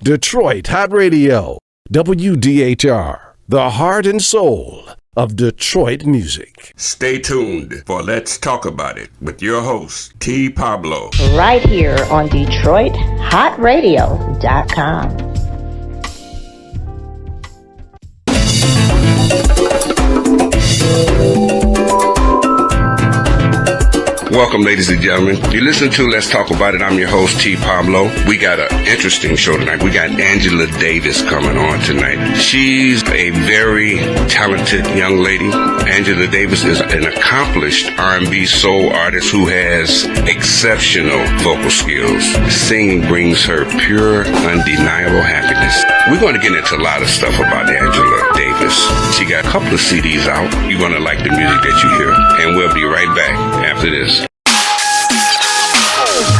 Detroit Hot Radio, WDHR, the heart and soul of Detroit music. Stay tuned for Let's Talk About It with your host, T. Pablo. Right here on DetroitHotRadio.com. Welcome, ladies and gentlemen. You listen to Let's Talk About It. I'm your host, T. Pablo. We got an interesting show tonight. We got Angela Davis coming on tonight. She's a very talented young lady. Angela Davis is an accomplished R&B soul artist who has exceptional vocal skills. Singing brings her pure, undeniable happiness. We're going to get into a lot of stuff about Angela Davis. She got a couple of CDs out. You're going to like the music that you hear. And we'll be right back after this.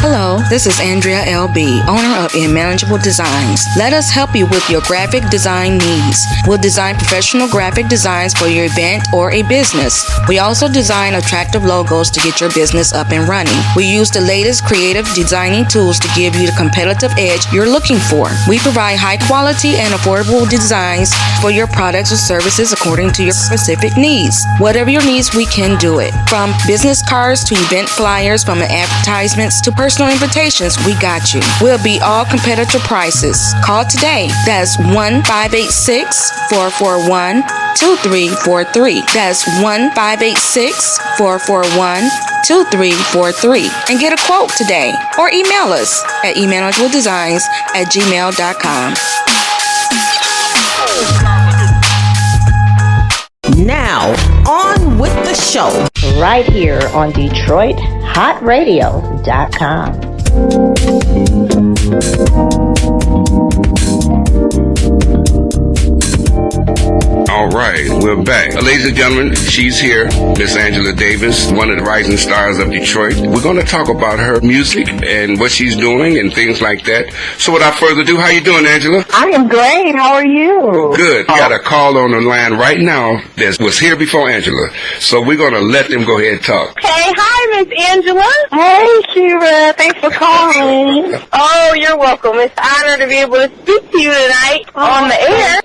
Hello, this is Andrea L.B., owner of Unmanageable Designs. Let us help you with your graphic design needs. We'll design professional graphic designs for your event or a business. We also design attractive logos to get your business up and running. We use the latest creative designing tools to give you the competitive edge you're looking for. We provide high quality and affordable designs for your products or services according to your specific needs. Whatever your needs, we can do it. From business cards to event flyers, from advertisements to personal invitations, we got you. We'll be all competitor prices. Call today. That's 1-586-441-2343. That's 1-586-441-2343. And get a quote today. Or email us at emanageabledesigns@gmail.com. Now, on with the show. Right here on DetroitHotRadio.com. All right, we're back. Ladies and gentlemen, she's here, Miss Angela Davis, one of the rising stars of Detroit. We're going to talk about her music and what she's doing and things like that. So without further ado, how you doing, Angela? I am great. How are you? Good. We got a call on the line right now that was here before Angela. So we're going to let them go ahead and talk. Hey, hi, Miss Angela. Hey, Shira. Thanks for calling. Oh, you're welcome. It's an honor to be able to speak to you tonight on the air.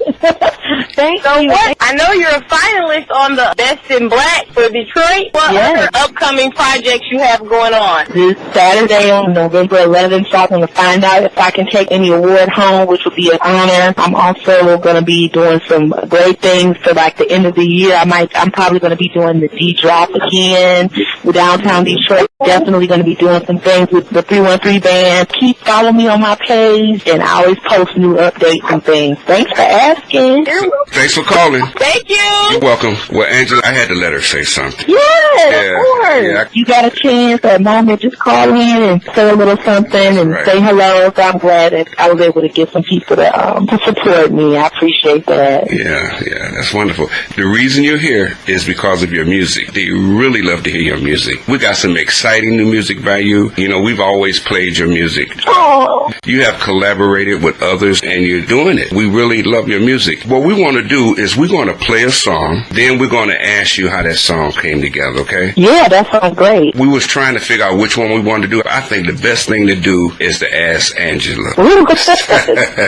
Thank you. I know you're a finalist on the Best in Black for Detroit. What other upcoming projects you have going on? This Saturday on November 11th, so I'm going to find out if I can take any award home, which will be an honor. I'm also going to be doing some great things for like the end of the year. I'm probably going to be doing the D-Drop again with downtown Detroit. Definitely going to be doing some things with the 313 band. Keep following me on my page, and I always post new updates and things. Thanks for asking. Thanks for calling. Thank you. You're welcome. Well, Angela, I had to let her say something. Yes, of course. Yeah. You got a chance or a moment, just call in and say a little something and say hello. So I'm glad that I was able to get some people to support me. I appreciate that. Yeah, that's wonderful. The reason you're here is because of your music. They really love to hear your music. We got some exciting new music by you. You know, we've always played your music. Oh. You have collaborated with others, and you're doing it. We really love your music. What we want to do is we're going to play a song, then we're going to ask you how that song came together, okay? Yeah, that sounds great. We was trying to figure out which one we wanted to do. I think the best thing to do is to ask Angela.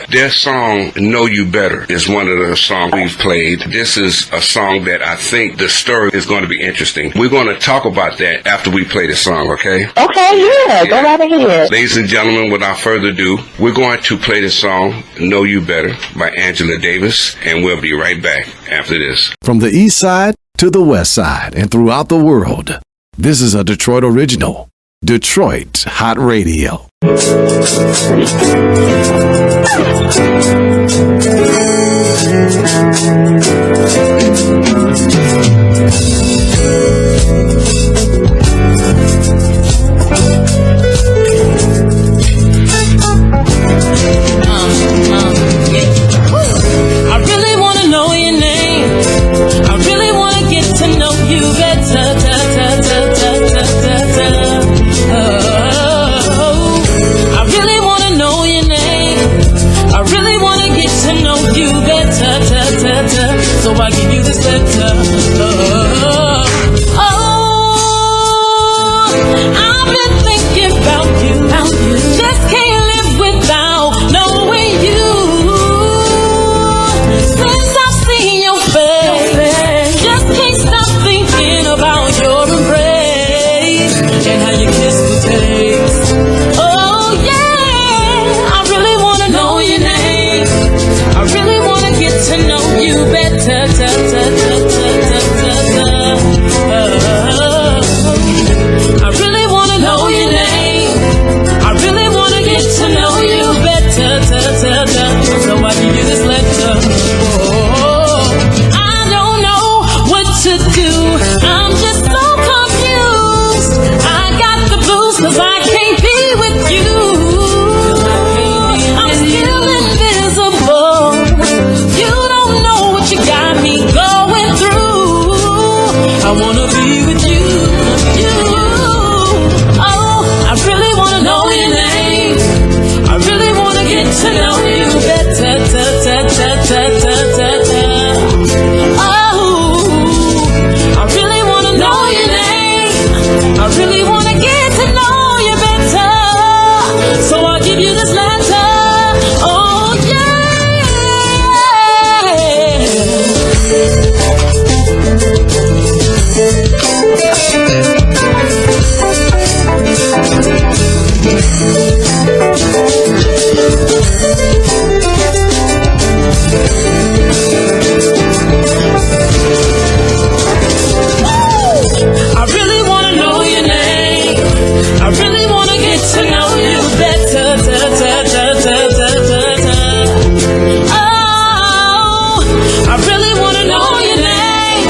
Their song, Know You Better, is one of the songs we've played. This is a song that I think the story is going to be interesting. We're going to talk about that after we play the song, okay? Okay, yeah. Go right ahead. Ladies and gentlemen, without further ado, we're going to play the song, Know You Better, by Angela Davis, and we'll be right back after this. From the east side to the west side and throughout the world, this is a Detroit original. Detroit Hot Radio. I really want to know your name. I really want to get to know you better. Oh, I really want to know your name. I really wanna know your name. I really wanna get to know you better. So I give you this letter. I don't know what to do. I'm just so confused. I got the blues 'cause I can't be with you. I'm still invisible. You don't know what you got me going through. I wanna be with you. Oh, I really wanna know your name. I really wanna get to know you better. Oh, I really wanna know your name. I really wanna get to know you better. So I'll give you this letter. Oh I really wanna know your name. I really wanna get to know you better. Oh, I really wanna know your name.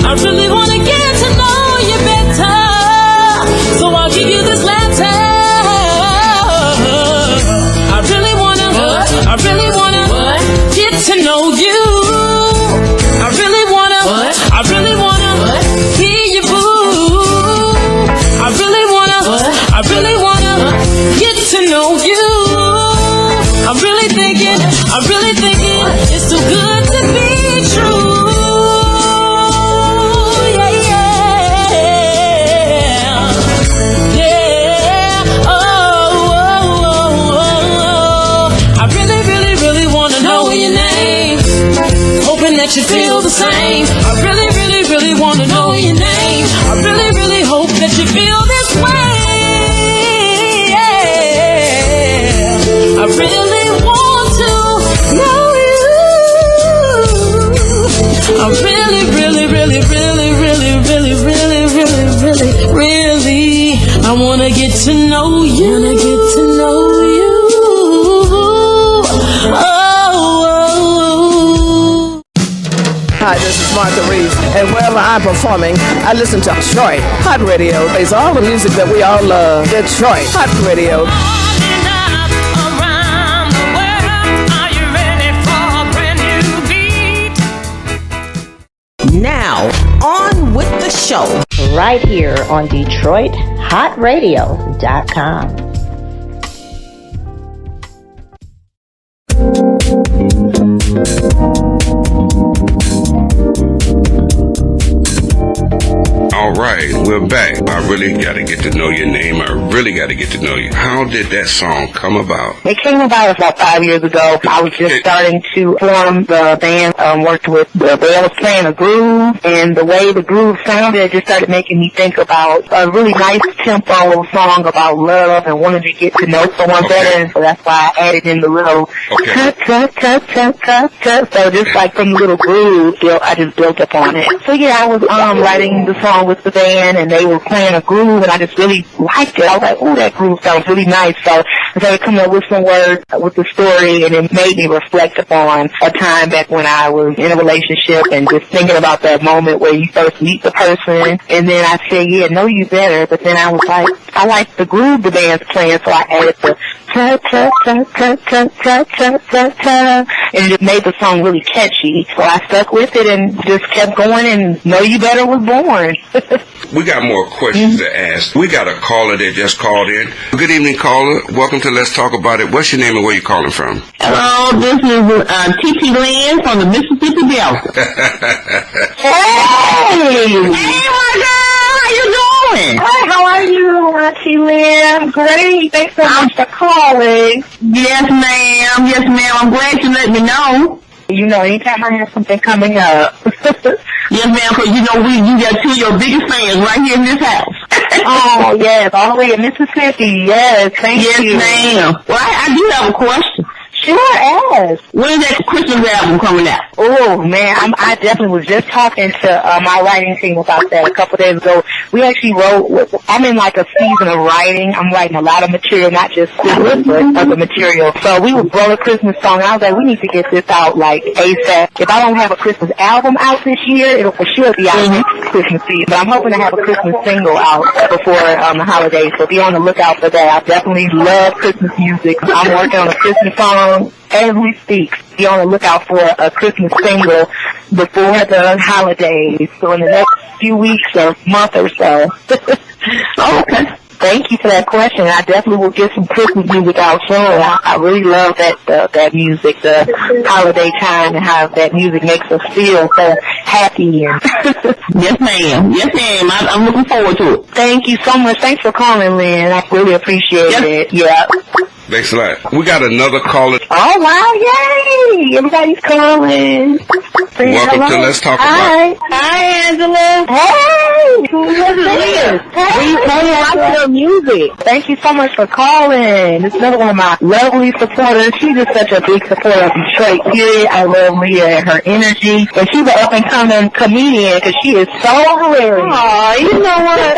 I really wanna get to know you better. So I'll give you this letter. I really wanna get to know you. I really wanna hear you, boo. I really wanna get to know you. I'm really thinking it's too good to be true. Yeah. Oh. I really wanna know your name. Hoping that you feel the same. I really wanna know your name. I really hope that you feel this way. Yeah. I really want to know you. I really I wanna get to know you. Hi, this is Martha Reeves, and wherever I'm performing, I listen to Detroit Hot Radio. It's all the music that we all love. Detroit Hot Radio. Now, on with the show. Right here on DetroitHotRadio.com. All right, we're back. I really got to get to know your name. I really got to get to know you. How did that song come about? It came about about 5 years ago. I was just starting to form the band, worked with the band, was playing a groove, and the way the groove sounded just started making me think about a really nice tempo song about love and wanting to get to know someone better, and so that's why I added in the little so just like from the little groove, I just built upon it. So yeah, I was writing the song with the band, and they were playing a groove, and I just really liked it. I was like, oh, that groove sounds really nice. So I started coming up with some words with the story, and it made me reflect upon a time back when I was in a relationship and just thinking about that moment where you first meet the person, and then I said, yeah, know you better, but then I was like, I like the groove the band's playing, so I added the and it made the song really catchy. So I stuck with it and just kept going, and Know You Better was born. We got more questions to ask. We got a caller that just called in. Good evening, caller. Welcome to Let's Talk About It. What's your name and where you calling from? Hello, this is T.T. Lynn from the Mississippi Delta. Hey, my girl, how you doing? Hi, how are you, Auntie Lynn? Great. Thanks so much for calling. Yes, ma'am. Yes, ma'am. I'm glad you let me know. You know, anytime I have something coming up. Yes, ma'am, because you know you got two of your biggest fans right here in this house. Oh, yes, all the way in Mississippi. Yes, thank you. Yes, ma'am. Well, I do have a question. Sure, ask. When is that Christmas album coming out? Oh, man, I definitely was just talking to my writing team about that a couple days ago. We actually wrote, I'm in like a season of writing. I'm writing a lot of material, not just singles, but other material. So we wrote a Christmas song, and I was like, we need to get this out like ASAP. If I don't have a Christmas album out this year, it'll for sure be out Christmas season. But I'm hoping to have a Christmas single out before the holidays, so be on the lookout for that. I definitely love Christmas music. I'm working on a Christmas song as we speak. Be on the lookout for a Christmas single before the holidays, so in the next few weeks or month or so. Okay. Thank you for that question. I definitely will get some Christmas music out soon. I really love that music, the holiday time, and how that music makes us feel so happy. And Yes, ma'am. Yes, ma'am. I'm looking forward to it. Thank you so much. Thanks for calling, Lynn. I really appreciate it. Yeah. Thanks a lot. We got another caller. Oh, wow. Yay. Everybody's calling. Welcome to Let's Talk About It. Hi, Angela. Hey. This is Liz. Hey, I love music. Thank you so much for calling. This is another one of my lovely supporters. She's just such a big supporter of Detroit, period. I love Leah and her energy. And she's an up-and-coming comedian because she is so hilarious. Aw, you know what?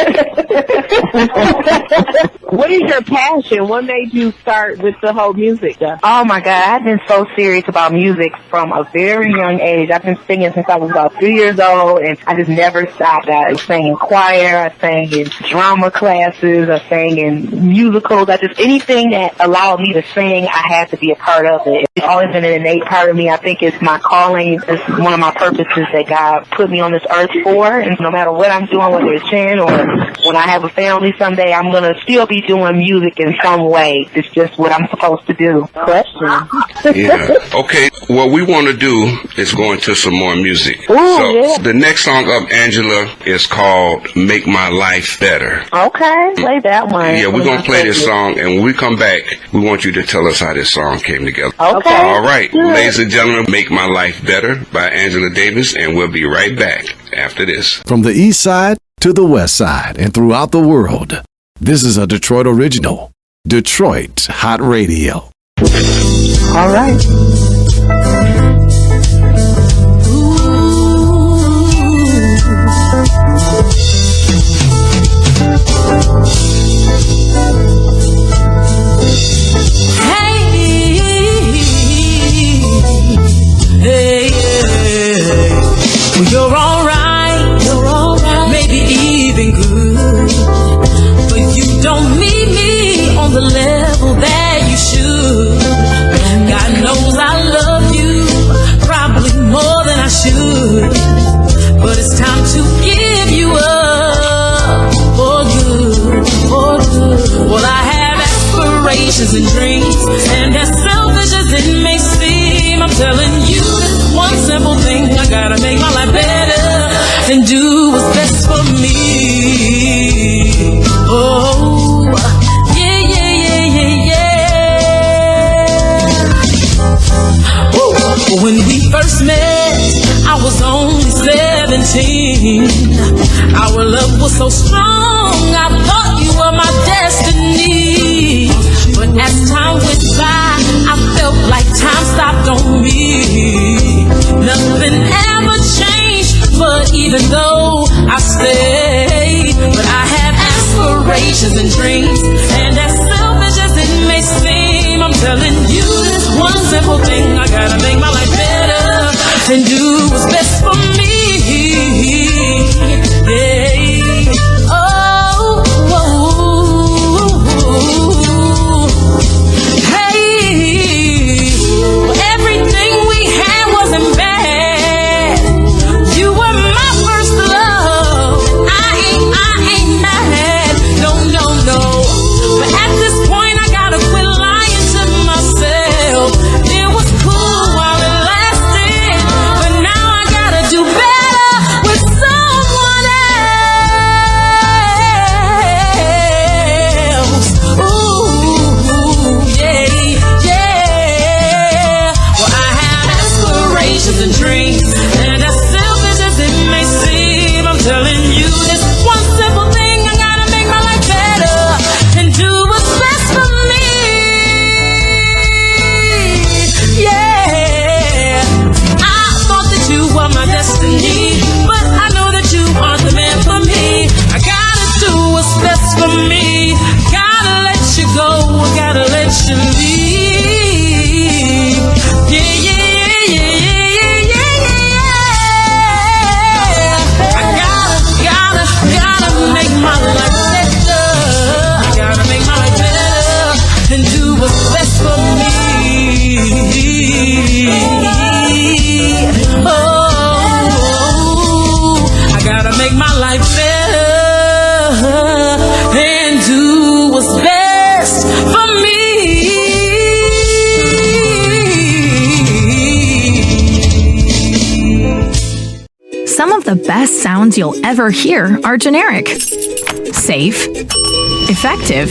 What is your passion? What made you start with the whole music stuff? Oh my God, I've been so serious about music from a very young age. I've been singing since I was about 3 years old, and I just never stopped. I sang in choir, I sang in drama classes, I sang in musicals. Anything that allowed me to sing, I had to be a part of it. It's always been an innate part of me. I think it's my calling. It's one of my purposes that God put me on this earth for, and no matter what I'm doing, whether it's chin or when I have a family someday, I'm going to still be doing music in some way. It's just what I'm supposed to do. Question. Yeah. Okay. What we want to do is go into some more music. The next song up, Angela, is called Make My Life Better. Okay. Play that one. Yeah, we're going to play this song, and when we come back, we want you to tell us how this song came together. Okay. All right. Ladies and gentlemen, Make My Life Better by Angela Davis, and we'll be right back after this. From the east side to the west side and throughout the world, this is a Detroit original. Detroit Hot Radio. All right. Hey, well, you're alright, maybe even good, but you don't meet me on the level that you should. God knows I love you, probably more than I should, but it's time to give you up for good, for good. Well, I have aspirations and dreams, and as selfish as it may seem, I'm telling you one simple thing: I gotta make my life better and do what's best for me. Oh, yeah, yeah, yeah, yeah, yeah. Woo. When we first met, I was only 17. Our love was so strong, I thought you were my destiny. But as time went by, I felt like time stopped on me. Nothing ever changed, but even though I stayed, but I have aspirations and dreams, and as selfish as it may seem, I'm telling you this one simple thing: I gotta make my life better and do what's best for me. Yeah. Do Oh, I gotta make my life better and do what's best for me. Some of the best sounds you'll ever hear are generic, safe, effective,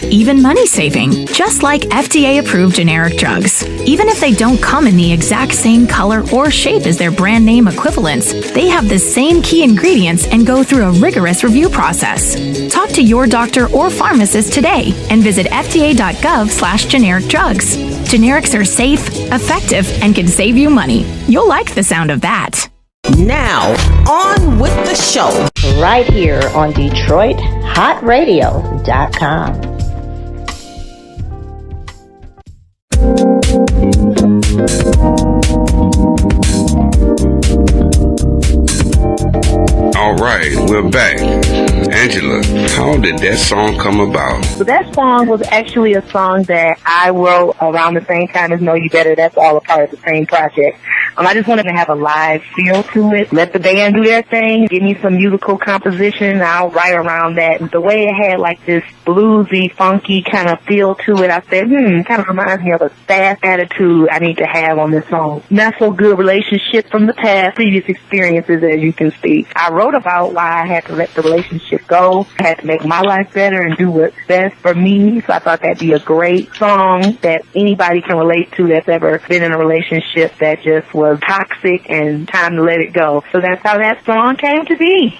even money-saving, just like FDA-approved generic drugs. Even if they don't come in the exact same color or shape as their brand name equivalents, they have the same key ingredients and go through a rigorous review process. Talk to your doctor or pharmacist today and visit fda.gov/generic drugs. Generics are safe, effective, and can save you money. You'll like the sound of that. Now, on with the show. Right here on DetroitHotRadio.com. All right, we're back. Angela, how did that song come about? So that song was actually a song that I wrote around the same time as Know You Better. That's all a part of the same project. I just wanted to have a live feel to it. Let the band do their thing. Give me some musical composition. And I'll write around that. And the way it had like this bluesy, funky kind of feel to it, I said, kind of reminds me of a fast attitude I need to have on this song. Not so good relationship from the past, previous experiences, as you can see. I wrote about why I had to let the relationship go. I had to make my life better and do what's best for me. So I thought that'd be a great song that anybody can relate to that's ever been in a relationship that just was toxic and time to let it go. So that's how that song came to be.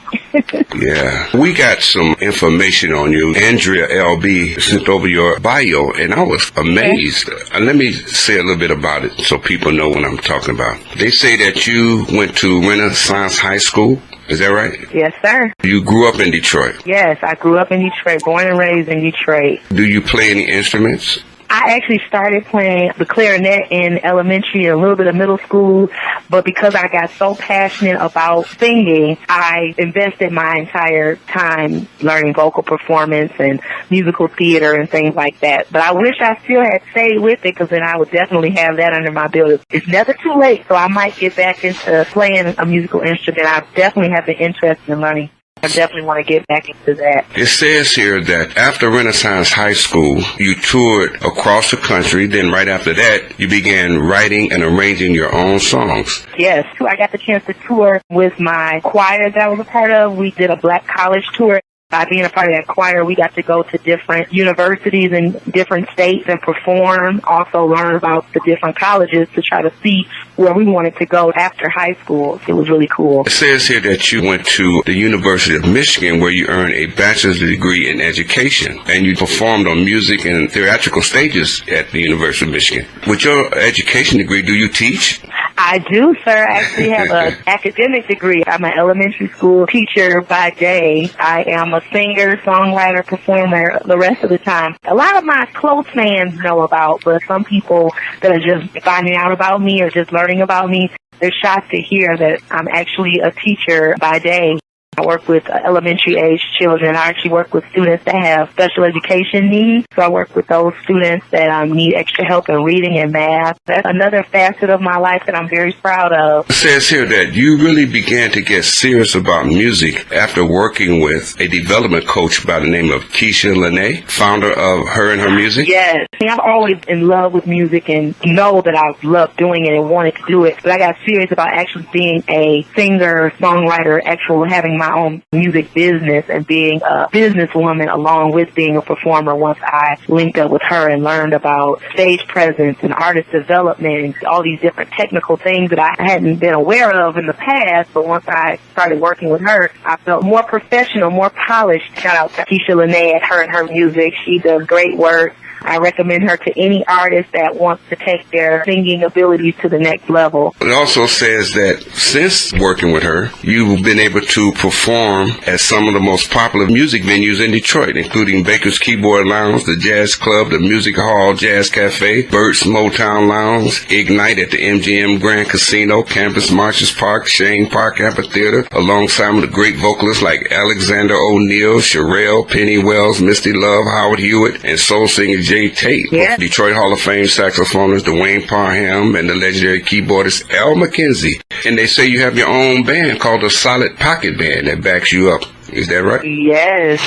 Yeah. We got some information on you. Andrea LB sent over your bio, and I was amazed. Let me say a little bit about it so people know what I'm talking about. They say that you went to Renaissance High School. Is that right? Yes, sir. You grew up in Detroit? Yes, I grew up in Detroit, born and raised in Detroit. Do you play any instruments? I actually started playing the clarinet in elementary and a little bit of middle school, but because I got so passionate about singing, I invested my entire time learning vocal performance and musical theater and things like that. But I wish I still had stayed with it, because then I would definitely have that under my belt. It's never too late, so I might get back into playing a musical instrument. I definitely have an interest in learning. I definitely want to get back into that. It says here that after Renaissance High School, you toured across the country. Then right after that, you began writing and arranging your own songs. Yes. I got the chance to tour with my choir that I was a part of. We did a black college tour. By being a part of that choir, we got to go to different universities in different states and perform, also learn about the different colleges to try to see where we wanted to go after high school. It was really cool. It says here that you went to the University of Michigan, where you earned a bachelor's degree in education, and you performed on music and theatrical stages at the University of Michigan. With your education degree, do you teach? I do, sir. I actually have an academic degree. I'm an elementary school teacher by day. I am a singer, songwriter, performer the rest of the time. A lot of my close fans know about, but some people that are just finding out about me or just learning about me, they're shocked to hear that I'm actually a teacher by day. I work with elementary-age children. I actually work with students that have special education needs. So I work with those students that need extra help in reading and math. That's another facet of my life that I'm very proud of. It says here that you really began to get serious about music after working with a development coach by the name of Keisha Lene, founder of Her and Her Music. Yes. I'm always in love with music and know that I've loved doing it and wanted to do it. But I got serious about actually being a singer, songwriter, actually having my own music business and being a businesswoman along with being a performer once I linked up with her and learned about stage presence and artist development and all these different technical things that I hadn't been aware of in the past. But once I started working with her, I felt more professional, more polished. Shout out to Keisha Lene at Her and Her Music. She does great work. I recommend her to any artist that wants to take their singing abilities to the next level. It also says that since working with her, you've been able to perform at some of the most popular music venues in Detroit, including Baker's Keyboard Lounge, the Jazz Club, the Music Hall Jazz Cafe, Burt's Motown Lounge, Ignite at the MGM Grand Casino, Campus Martius Park, Shane Park Amphitheater, alongside with great vocalists like Alexander O'Neal, Sherelle, Penny Wells, Misty Love, Howard Hewitt, and soul singer DJ Tape. Yeah. Detroit Hall of Fame saxophonist Dwayne Parham and the legendary keyboardist Al McKenzie. And they say you have your own band called the Solid Pocket Band that backs you up. Is that right? Yes.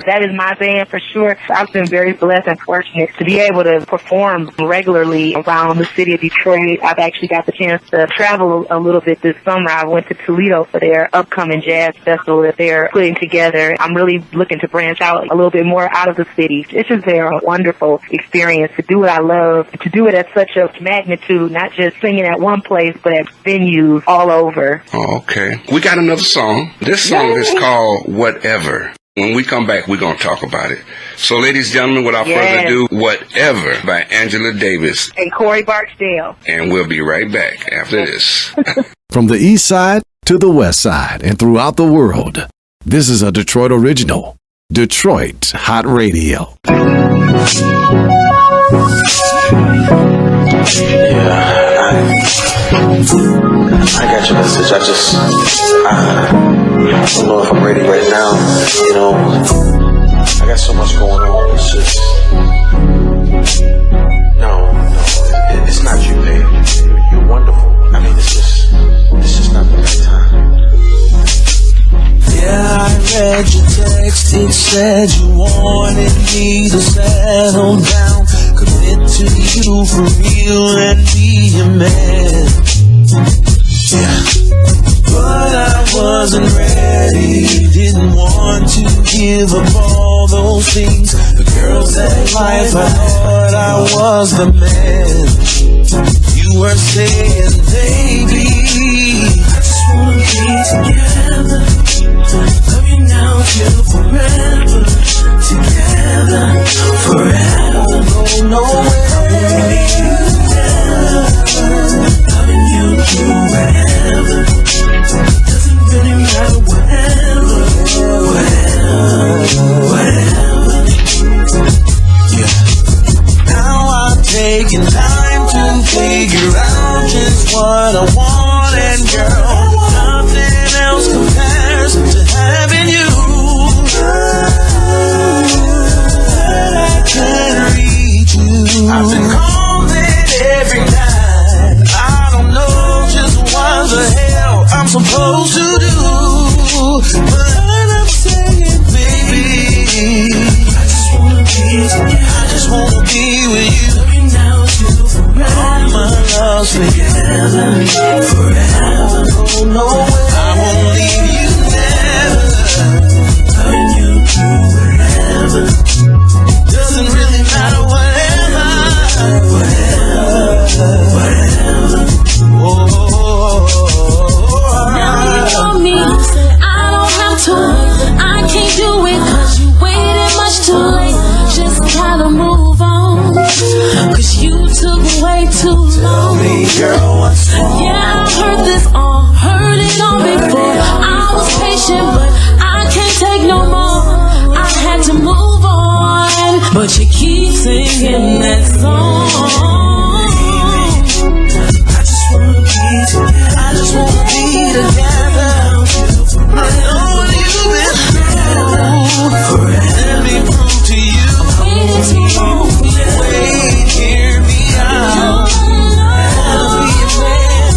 That is my band for sure. I've been very blessed and fortunate to be able to perform regularly around the city of Detroit. I've actually got the chance to travel a little bit this summer. I went to Toledo for their upcoming jazz festival that they're putting together. I'm really looking to branch out a little bit more out of the city. It's just been a wonderful experience to do what I love, to do it at such a magnitude, not just singing at one place, but at venues all over. Oh, okay. We got another song. This song is called Whatever. When we come back, we're going to talk about it. So, ladies and gentlemen, without further ado, Whatever by Angela Davis. And Corey Barksdale. And we'll be right back after this. From the east side to the west side and throughout the world, this is a Detroit original. Detroit Hot Radio. I got your message. I don't know if I'm ready right now. You know, I got so much going on. It's just, no, it's not you, babe. You're wonderful. I mean, it's just not the right time. Yeah, I read your text. It said you wanted me to settle down, commit to you for real and be your man. Yeah, but I wasn't ready. Didn't want to give up all those things. The girls at life, I thought I was the man. You were saying, baby, I just wanna be together. Love you now till forever. Together, forever. Go nowhere. I wanna be together. Loving you forever. Doesn't really matter whatever. Yeah. Now I'm taking time to figure out just what I want, and girl, nothing else compares to having you. I can't reach you. I've been calling every night. I don't know just what the hell I'm supposed to do, but I'm saying, baby, I just wanna be with you. All my love's together, forever. Oh no, I won't leave you never. Loving you through wherever. Doesn't really matter whatever. Now you want me to say I don't have to wait. I can't do it 'cause you waited much too late. Just gotta move on, 'cause you took way too long. Tell me, girl, what's wrong? Yeah, I heard this all, heard it all before. I was patient, but I can't take no more. I had to move on, but you keep singing that song. I just wanna be together. I just wanna be together. I know what you've been through. Let me prove to you. Waiting too long for you. Wait, hear me out. I'll be a man.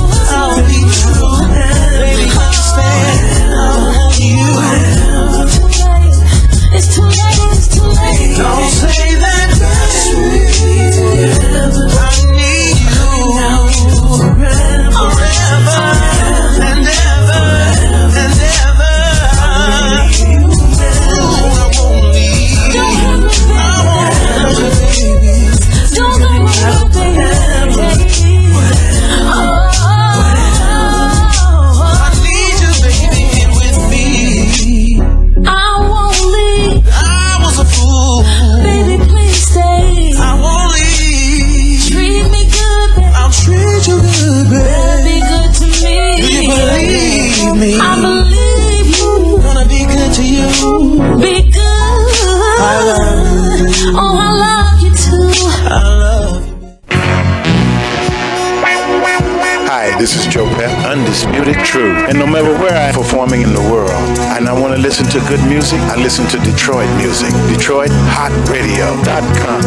This is Joe Pep, Undisputed Truth. And no matter where I'm performing in the world, and I want to listen to good music, I listen to Detroit music. DetroitHotRadio.com.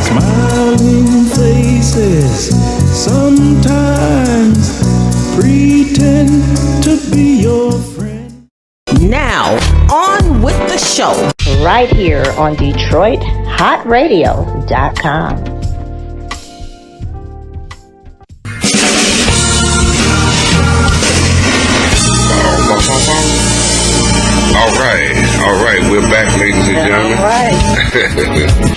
Smiling faces sometimes pretend to be your friend. Now, on with the show. Right here on DetroitHotRadio.com. All right, we're back, ladies and gentlemen. All right.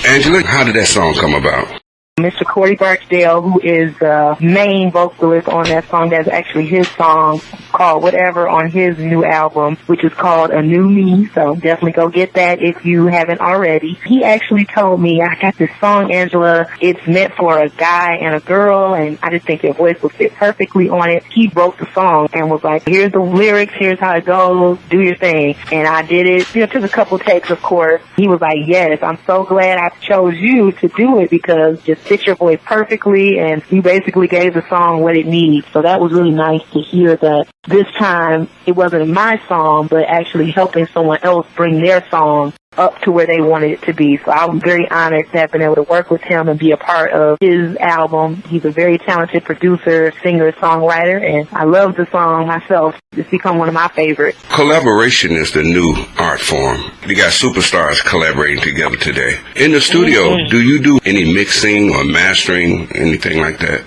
Angela, how did that song come about? Mr. Corey Barksdale, who is the main vocalist on that song, that's actually his song called Whatever on his new album, which is called A New Me. So definitely go get that if you haven't already. He actually told me, I got this song, Angela. It's meant for a guy and a girl, and I just think your voice would fit perfectly on it. He wrote the song and was like, here's the lyrics, here's how it goes, do your thing. And I did it. You know, it took a couple takes, of course. He was like, yes, I'm so glad I chose you to do it because just fit your voice perfectly, and you basically gave the song what it needs. So that was really nice to hear that this time it wasn't my song, but actually helping someone else bring their song up to where they wanted it to be. So I'm very honored to have been able to work with him and be a part of his album. He's a very talented producer, singer, songwriter, and I love the song myself. It's become one of my favorites. Collaboration is the new art form. You got superstars collaborating together today. In the studio, do you do any mixing or mastering, anything like that?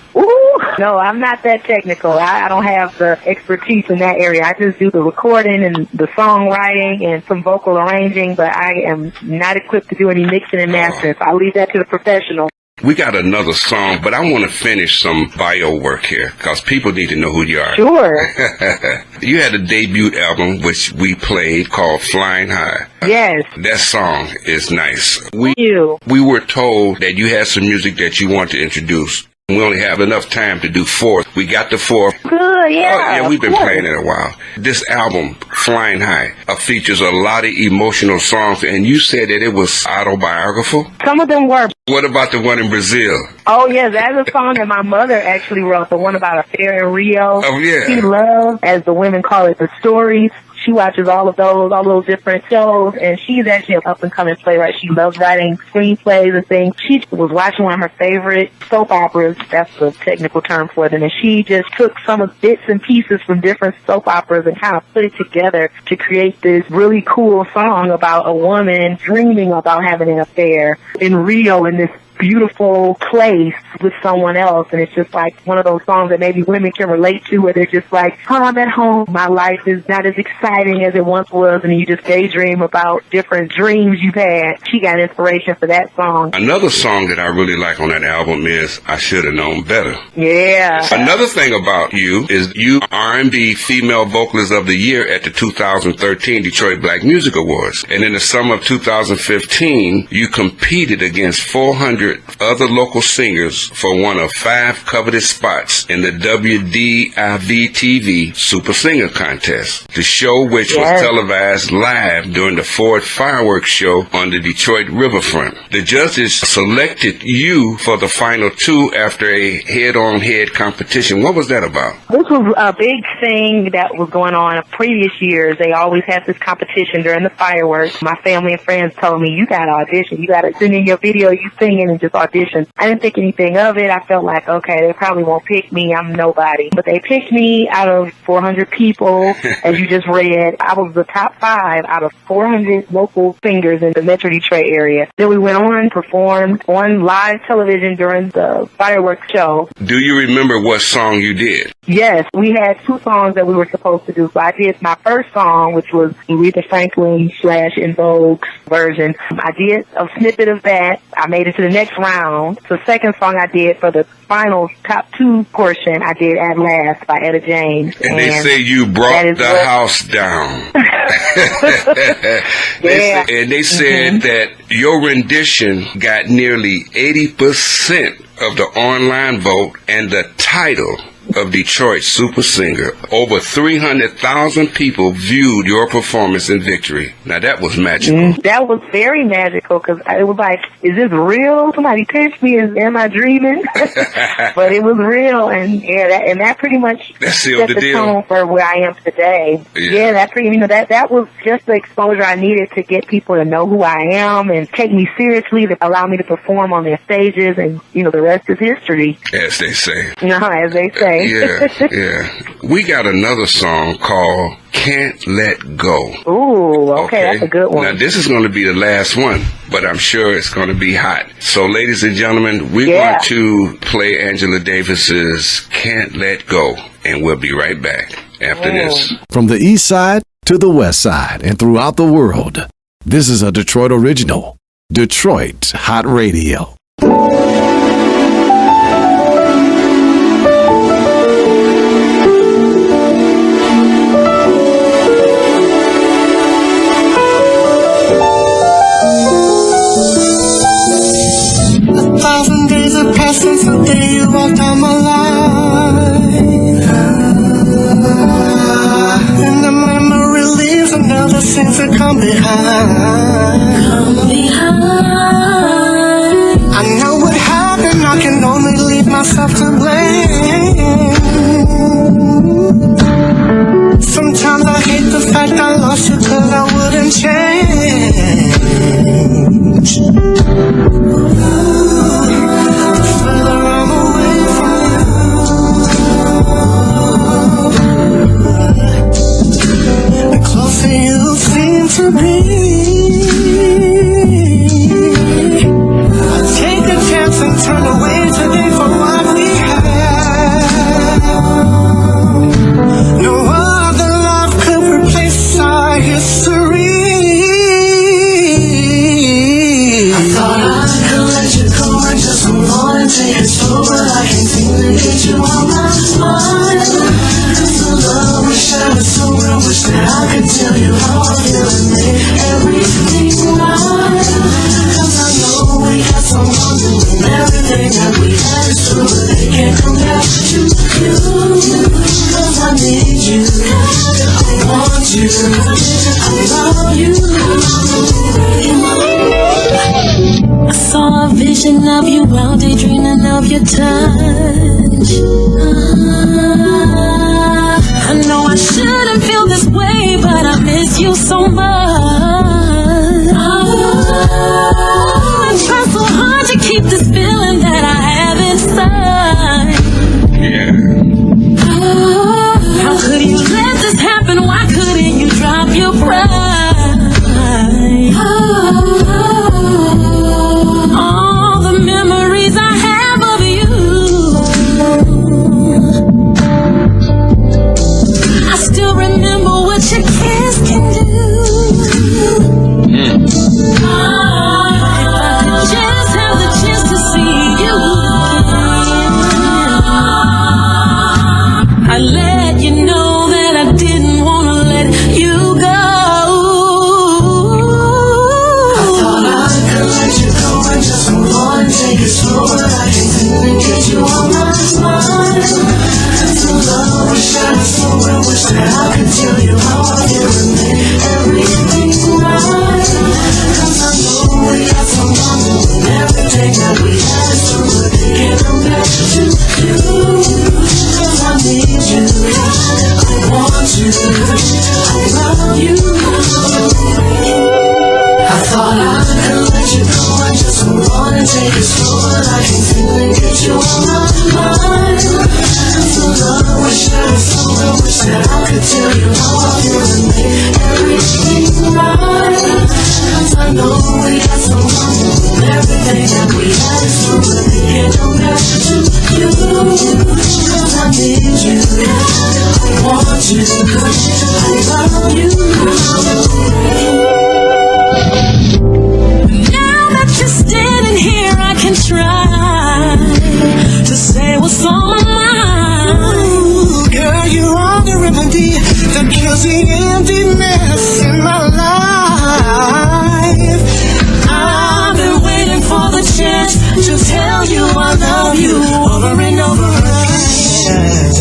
No, I'm not that technical. I don't have the expertise in that area. I just do the recording and the songwriting and some vocal arranging, but I am not equipped to do any mixing and mastering. So I leave that to the professionals. We got another song, but I want to finish some bio work here because people need to know who you are. Sure. You had a debut album, which we played, called Flying High. Yes. That song is nice. Thank you. We were told that you had some music that you want to introduce. We only have enough time to do fourth. We got the fourth. Good, yeah. Oh, yeah, we've been playing it a while. This album, Flying High, features a lot of emotional songs, and you said that it was autobiographical? Some of them were. What about the one in Brazil? Oh, yeah, that's a song that my mother actually wrote, the one about a fair in Rio. Oh, yeah. She loves, as the women call it, the stories. She watches all those different shows, and she's actually an up-and-coming playwright. She loves writing screenplays and things. She was watching one of her favorite soap operas, that's the technical term for them, and she just took some of bits and pieces from different soap operas and kind of put it together to create this really cool song about a woman dreaming about having an affair in Rio in this beautiful place with someone else. And it's just like one of those songs that maybe women can relate to, where they're just like, oh, I'm at home, my life is not as exciting as it once was, and you just daydream about different dreams you've had. She got inspiration for that song. Another song that I really like on that album is I Should Have Known Better. Yeah. Another thing about you is you R&B Female Vocalist of the Year at the 2013 Detroit Black Music Awards. And in the summer of 2015, you competed against 400 other local singers for one of 5 coveted spots in the WDIV-TV Super Singer Contest. The show, which was televised live during the Ford Fireworks Show on the Detroit riverfront. The judges selected you for the final 2 after a head-on-head competition. What was that about? This was a big thing that was going on in previous years. They always had this competition during the fireworks. My family and friends told me, you got to audition. You got to send in your video, you singing, and just audition. I didn't think anything of it. I felt like, okay, they probably won't pick me. I'm nobody. But they picked me out of 400 people, as you just read. I was the top 5 out of 400 local singers in the Metro Detroit area. Then we went on, performed on live television during the fireworks show. Do you remember what song you did? Yes, we had 2 songs that we were supposed to do. So I did my first song, which was Aretha Franklin / In Vogue's version. I did a snippet of that. I made it to the next round. The second song I did for the final top 2 portion, I did At Last by Etta James. And they say you brought the house down. They said that your rendition got nearly 80% of the online vote, and the title of Detroit super singer. Over 300,000 people viewed your performance in Victory. Now that was magical. That was very magical because it was like, is this real? Somebody pinched me. Am I dreaming? But it was real, and that pretty much sealed set the deal tone for where I am today. Yeah, that was just the exposure I needed to get people to know who I am and take me seriously, to allow me to perform on their stages, and the rest is history. As they say. As they say. Yeah. We got another song called Can't Let Go. Ooh, okay, that's a good one. Now, this is going to be the last one, but I'm sure it's going to be hot. So, ladies and gentlemen, we're going to play Angela Davis's Can't Let Go, and we'll be right back after this. From the east side to the west side and throughout the world, this is a Detroit original. Detroit Hot Radio. 1,000 days have passed since the day you walked out my life, and the memory leaves another seems to come behind. I know what happened, I can only leave myself to blame. Sometimes I hate the fact I lost you, cause I wouldn't change. The further I'm away from you, the closer you seem to be. I take a chance and turn away today for what we have. No other love could replace our history. I thought I could let you go and just move on and take it slow, but I can't seem to get you on my mind. Cause the love we shared is so real, wish that I could tell you how I feel and make everything right. Cause I know we got someone doing everything that we had is true, but they can't come back to you. Cause I need you, I want you, I love you. I saw a vision of you while daydreaming of your touch. I know I shouldn't feel this way, but I miss you so much. I try so hard to keep this feeling that I have inside. How could you let this happen? Why couldn't you drop your pride? All the memories I have of you, I still remember what your kiss can do. If I could just have the chance to see you again, I let you know that I didn't want to let you go. I thought I could let you go and just move on and take it slow, but I can't seem to get you on my mind. So love we shared is so real, wish that I could tell you how I feel and make everything right. Cause I know we got someone doing everything that we had is true, but they can't come back to you. Cause I need you, I want you, I love you. I thought I could let you go and just move on and take it slow, but I can't seem to get you on my mind. So love we shared is so real, wish that I could tell you how I feel and make everything right. Cause I know we got someone doing everything that we had is true, but they can't come back to you. Cause I need you, I want you, I love you. Now that you're standing here, I can try to say what's on my mind. Ooh, girl, you are the remedy that kills the emptiness in my life. I've been waiting for the chance to tell you I love you over and over again.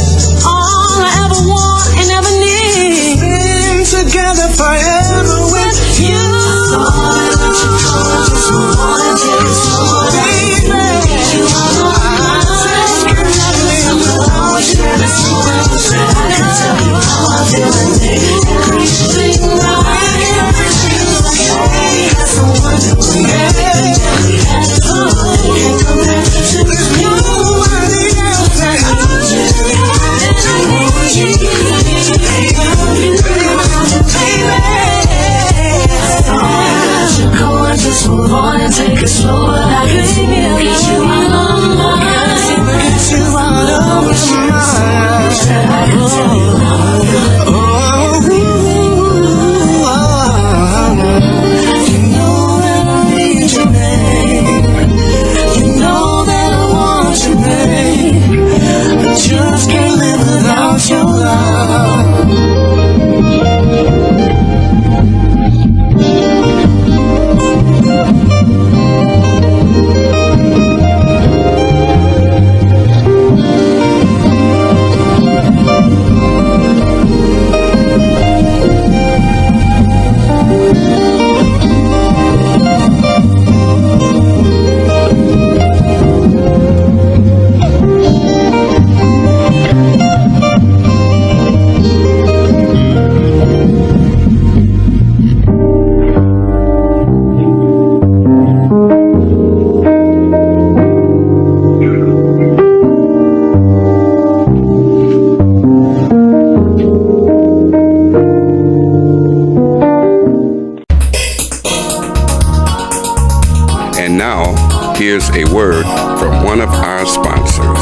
of our sponsors.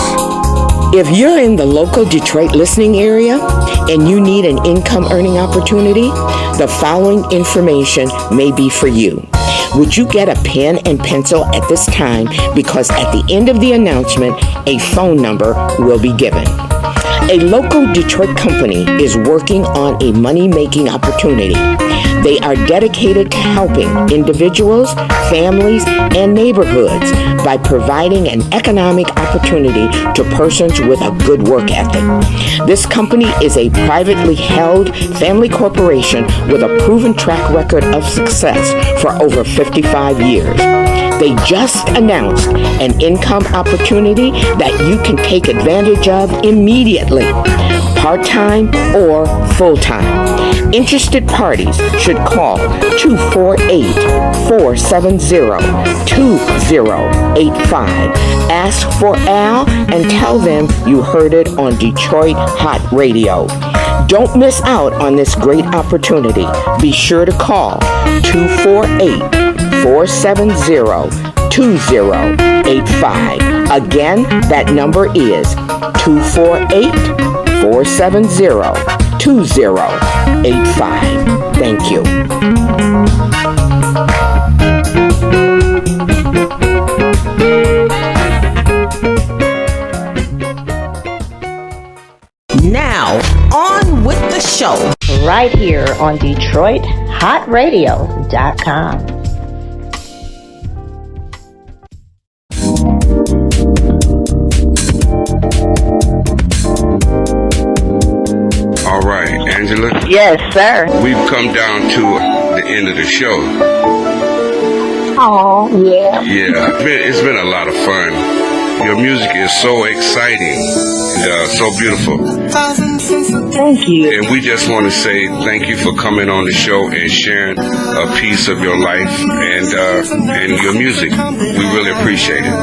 If you're in the local Detroit listening area and you need an income earning opportunity, the following information may be for you. Would you get a pen and pencil at this time, because at the end of the announcement, a phone number will be given. A local Detroit company is working on a money-making opportunity. They are dedicated to helping individuals, families, and neighborhoods by providing an economic opportunity to persons with a good work ethic. This company is a privately held family corporation with a proven track record of success for over 55 years. They just announced an income opportunity that you can take advantage of immediately, part-time or full-time. Interested parties should call 248-470-2085. Ask for Al and tell them you heard it on Detroit Hot Radio. Don't miss out on this great opportunity. Be sure to call 248-470-2085. Again, that number is 248-470-2085. Thank you. Now, on with the show. Right here on DetroitHotRadio.com. All right, Angela. Yes, sir. We've come down to the end of the show. Oh, yeah. Yeah, it's been a lot of fun. Your music is so exciting and so beautiful. Thank you. And we just want to say thank you for coming on the show and sharing a piece of your life and your music. We really appreciate it.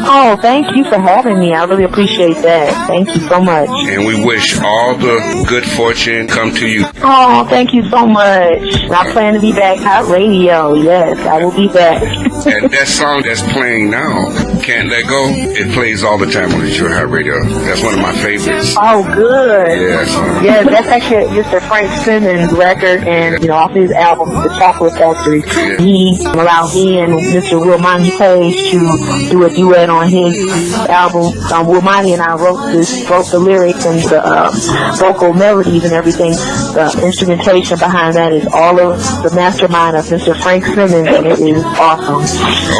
Oh, thank you for having me. I really appreciate that. Thank you so much. And we wish all the good fortune come to you. Oh, thank you so much. I plan to be back. Hot Radio. Yes, I will be back. And that song that's playing now, Can't Let Go, it plays all the time on Detroit Hot Radio. That's one of my favorites. Oh, good. Yes. Yes, that's actually Mr. Frank Simmons' record, and off his album, The Chocolate Factory. Yeah. He allowed he and Mr. Will Monty Page to do a duet on his album. Will Monty and I wrote the lyrics and the vocal melodies and everything. The instrumentation behind that is all of the mastermind of Mr. Frank Simmons, and it is awesome.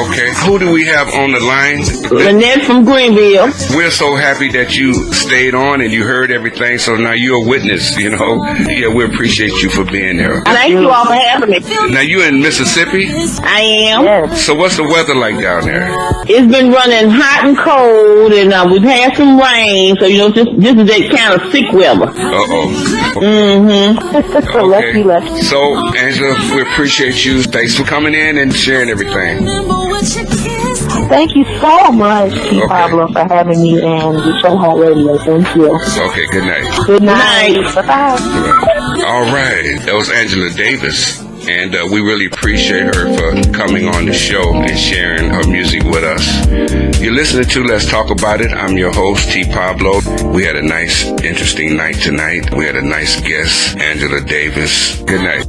Okay. Who do we have on the line? Lynette from Greenville. We're so happy that you stayed on and you heard everything, so now you're a witness, you know. Yeah, we appreciate you for being there. Thank you all for having me. Now, you in Mississippi? I am. Yes. So what's the weather like down there? It's been running hot and cold, and we've had some rain, so, this is that kind of sick weather. Uh-oh. Mm-hmm. Okay. Lucky. So, Angela, we appreciate you. Thanks for coming in and sharing everything. Thank you so much, Pablo, for having me and Detroit Hot Radio. Thank you. Okay, good night. Good night. Bye-bye. All right, that was Angela Davis. And we really appreciate her for coming on the show and sharing her music with us. You're listening to Let's Talk About It. I'm your host, T. Pablo. We had a nice, interesting night tonight. We had a nice guest, Angela Davis. Good night.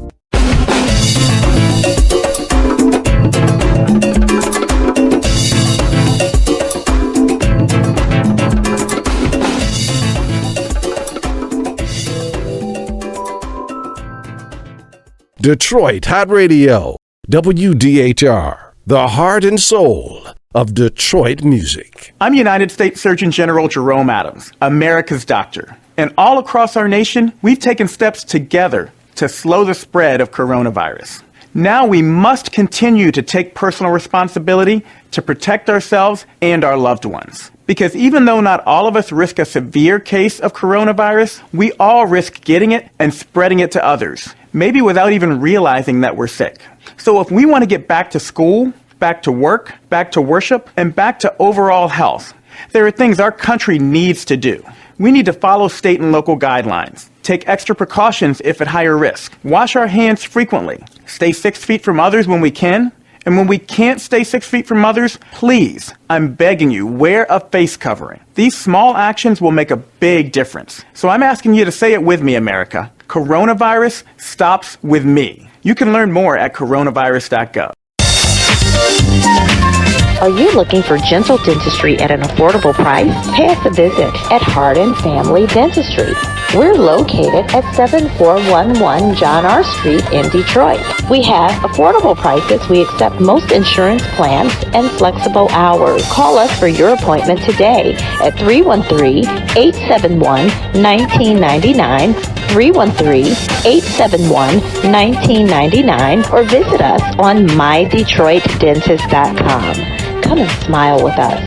Detroit Hot Radio, WDHR, the heart and soul of Detroit music. I'm United States Surgeon General Jerome Adams, America's doctor. And all across our nation, we've taken steps together to slow the spread of coronavirus. Now we must continue to take personal responsibility to protect ourselves and our loved ones. Because even though not all of us risk a severe case of coronavirus, we all risk getting it and spreading it to others, maybe without even realizing that we're sick. So if we want to get back to school, back to work, back to worship, and back to overall health, there are things our country needs to do. We need to follow state and local guidelines, take extra precautions if at higher risk, wash our hands frequently, stay 6 feet from others when we can, And when we can't stay 6 feet from others, please, I'm begging you, wear a face covering. These small actions will make a big difference. So I'm asking you to say it with me, America. Coronavirus stops with me. You can learn more at coronavirus.gov. Are you looking for gentle dentistry at an affordable price? Pay us a visit at Hardin Family Dentistry. We're located at 7411 John R. Street in Detroit. We have affordable prices. We accept most insurance plans and flexible hours. Call us for your appointment today at 313-871-1999, 313-871-1999, or visit us on mydetroitdentist.com. Come and smile with us.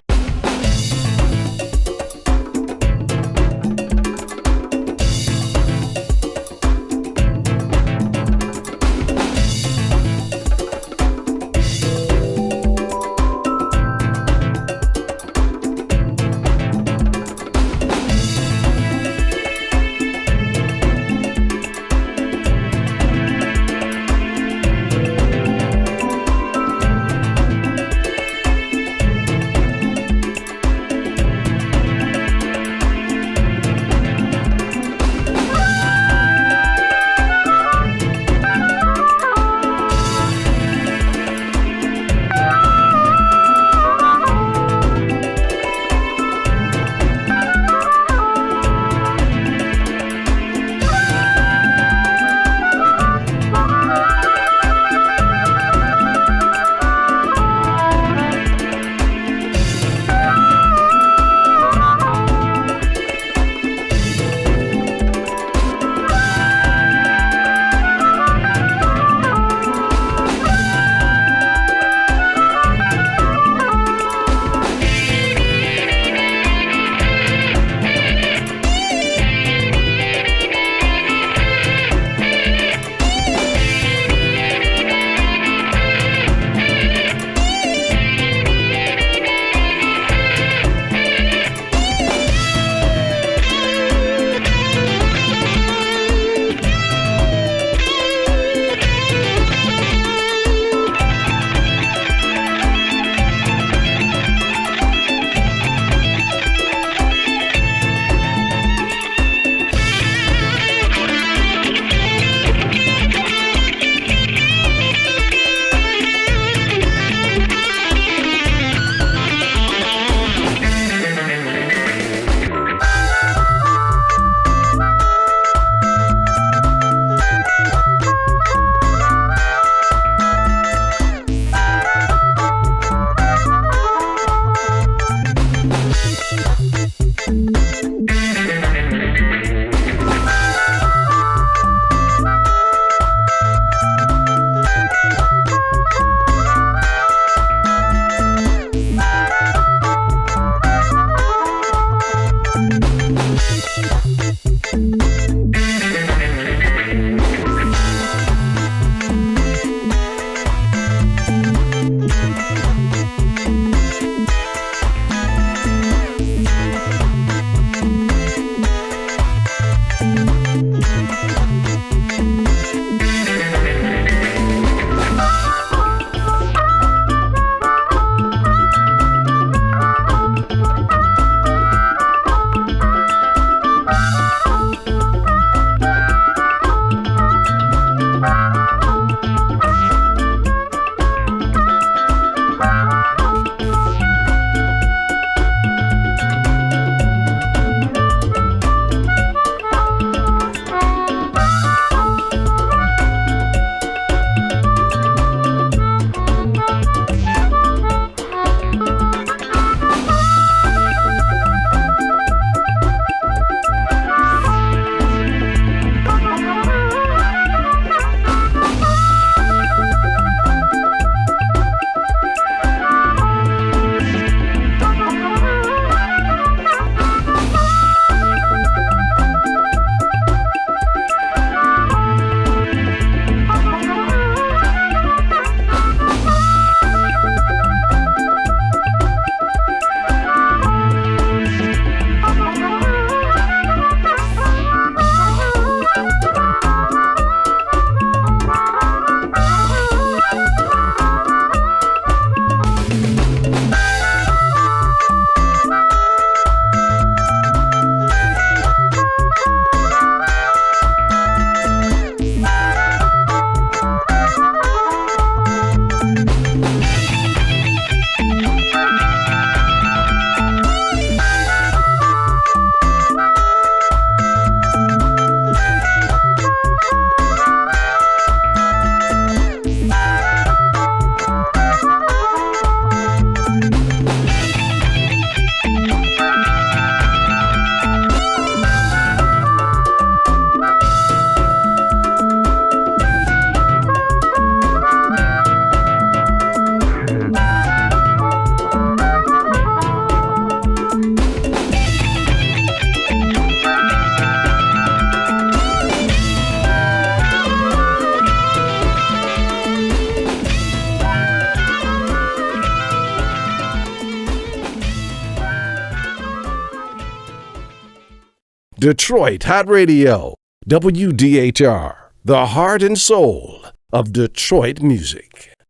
Detroit Hot Radio, WDHR, the heart and soul of Detroit music.